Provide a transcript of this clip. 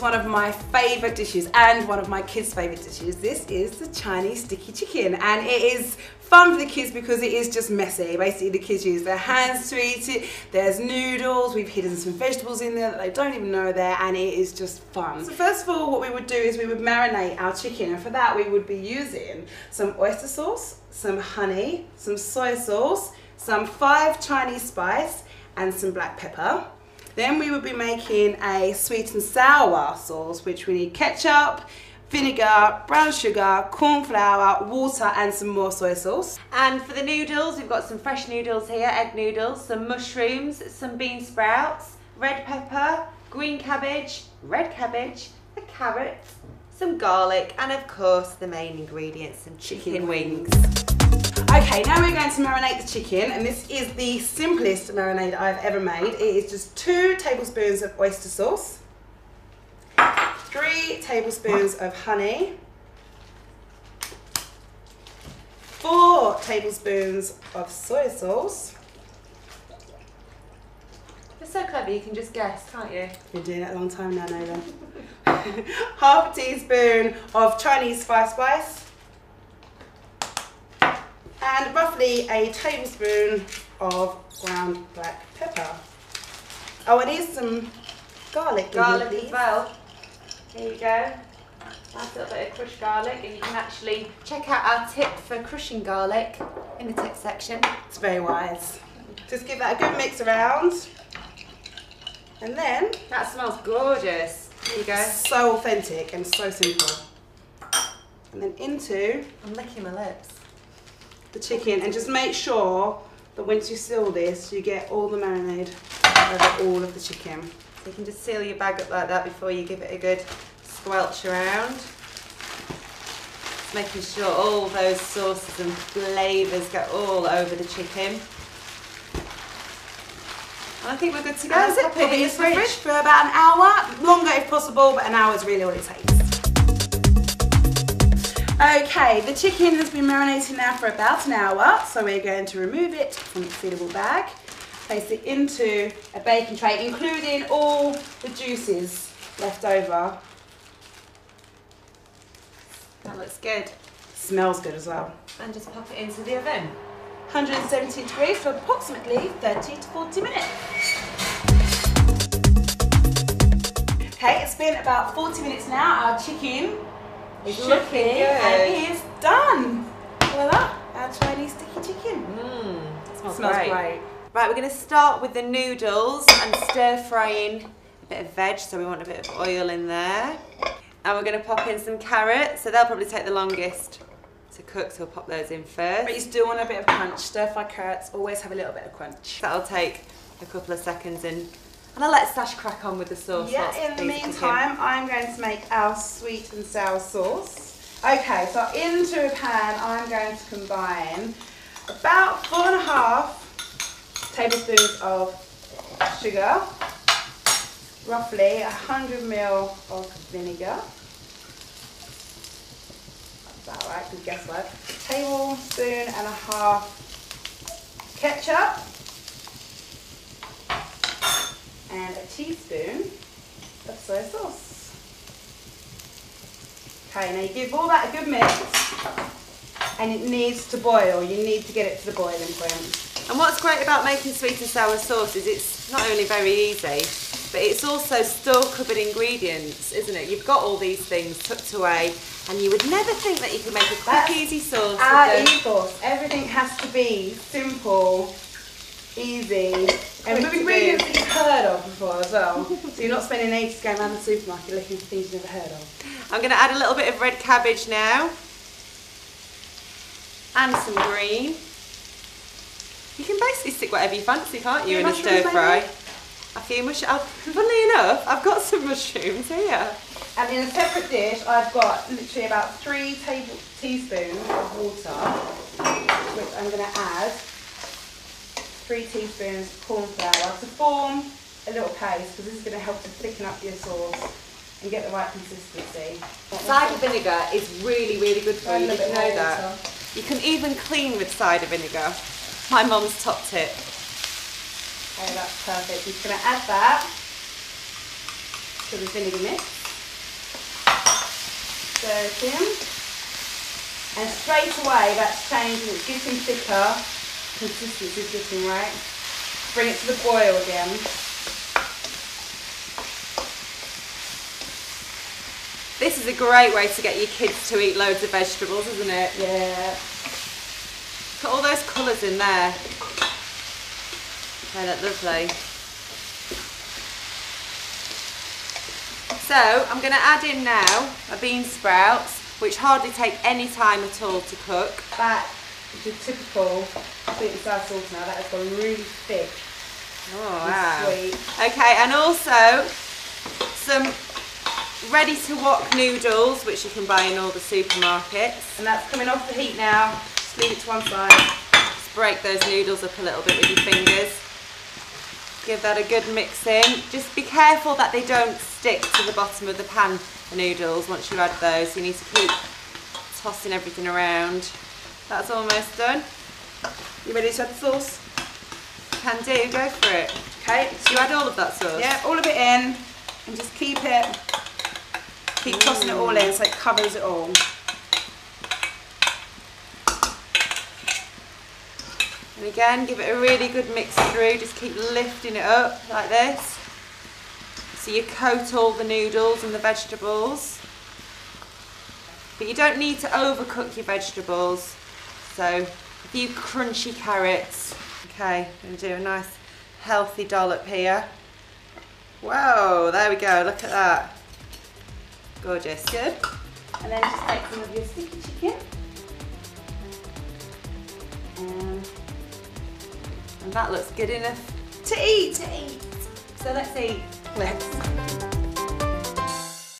one of my favourite dishes and one of my kids' favourite dishes. This is the Chinese sticky chicken, and it is fun for the kids because it is just messy. Basically, the kids use their hands to eat it. There's noodles, we've hidden some vegetables in there that they don't even know are there, and it is just fun. So first of all, what we would do is we would marinate our chicken, and for that we would be using some oyster sauce, some honey, some soy sauce, some 5 Chinese spice, and some black pepper. Then we would be making a sweet and sour sauce, which we need ketchup, vinegar, brown sugar, corn flour, water, and some more soy sauce. And for the noodles, we've got some fresh noodles here, egg noodles, some mushrooms, some bean sprouts, red pepper, green cabbage, red cabbage, a carrot, some garlic, and of course the main ingredients, some chicken wings. Okay, now we're going to marinate the chicken, and this is the simplest marinade I've ever made. It is just 2 tablespoons of oyster sauce, 3 tablespoons of honey, 4 tablespoons of soy sauce. You're so clever, you can just guess, can't you? Been doing it a long time now, Nolan. Half a teaspoon of Chinese spice, and roughly a tablespoon of ground black pepper. Oh, I need some garlic. Garlic as well. Here you go. Nice little bit of crushed garlic, and you can actually check out our tip for crushing garlic in the tip section. It's very wise. Just give that a good mix around. And then... That smells gorgeous. Here you go. So authentic and so simple. And then into... I'm licking my lips. The chicken, and just make sure that once you seal this, you get all the marinade over all of the chicken. So you can just seal your bag up like that before you give it a good squelch around. Just making sure all those sauces and flavours get all over the chicken. And I think we're good to go. That's it. Put it in the fridge for about an hour, longer if possible, but an hour is really all it takes. Okay, the chicken has been marinating now for about an hour, so we're going to remove it from the sealable bag, place it into a baking tray, including all the juices left over. That looks good. Smells good as well. And just pop it into the oven. 170 degrees for approximately 30 to 40 minutes. Okay, it's been about 40 minutes now. Our chicken is looking good and is done. Voila, our Chinese sticky chicken. Smells great. Right, we're going to start with the noodles and stir frying a bit of veg, so we want a bit of oil in there. And we're going to pop in some carrots, so they'll probably take the longest to cook, so we'll pop those in first. But you still want a bit of crunch. Stir-fry carrots always have a little bit of crunch. That'll take a couple of seconds in. And I'll let Sash crack on with the sauce. Yeah, in the meantime, I'm going to make our sweet and sour sauce. Okay, so into a pan, I'm going to combine about 4.5 tablespoons of sugar, roughly 100 ml of vinegar. That's about right, good guesswork. Tablespoon and a half ketchup. And a teaspoon of soy sauce. Okay, now you give all that a good mix, and it needs to boil. You need to get it to the boiling point. And what's great about making sweet and sour sauce is it's not only very easy, but it's also still covered ingredients, isn't it? You've got all these things tucked away, and you would never think that you could make a quick, easy sauce. Our ethos. Everything has to be simple, easy, and with ingredients that you've heard of before as well. So you're not spending ages going around the supermarket looking for things you've never heard of. I'm going to add a little bit of red cabbage now, and some green. You can basically stick whatever you fancy, can't you, in a stir fry? A few mushrooms. Funnily enough, I've got some mushrooms here. And in a separate dish, I've got literally about 3 teaspoons of water, which I'm going to add 3 teaspoons of corn flour to form a little paste, because this is going to help to thicken up your sauce and get the right consistency. Cider vinegar is really, really good for you. Did you know that? You can even clean with cider vinegar. My mum's top tip. Okay, that's perfect. You're just going to add that to the vinegar mix. stir it in. And straight away that's changing, it's getting thicker. Consistency's getting right. Bring it to the boil again. This is a great way to get your kids to eat loads of vegetables, isn't it? Yeah. Put all those colours in there. They look lovely. So I'm going to add in now my bean sprouts, which hardly take any time at all to cook. That is your typical sweet and sour sauce now. That has gone really thick. Oh wow. Sweet. Okay, and also some ready to wok noodles, which you can buy in all the supermarkets. And that's coming off the heat now. Just leave it to one side. Just break those noodles up a little bit with your fingers. Give that a good mix in. Just be careful that they don't stick to the bottom of the pan, the noodles, once you add those. You need to keep tossing everything around. That's almost done. You ready to add the sauce? Can do, go for it. Okay. So you add all of that sauce? Yeah, all of it in. And just keep tossing it all in so it covers it all. And again, give it a really good mix through. Just keep lifting it up like this. So you coat all the noodles and the vegetables. But you don't need to overcook your vegetables. So a few crunchy carrots. Okay, I'm going to do a nice healthy dollop here. Whoa, there we go, look at that. Gorgeous. Good. And then just take some of your sticky chicken. And that looks good enough To eat. so let's eat.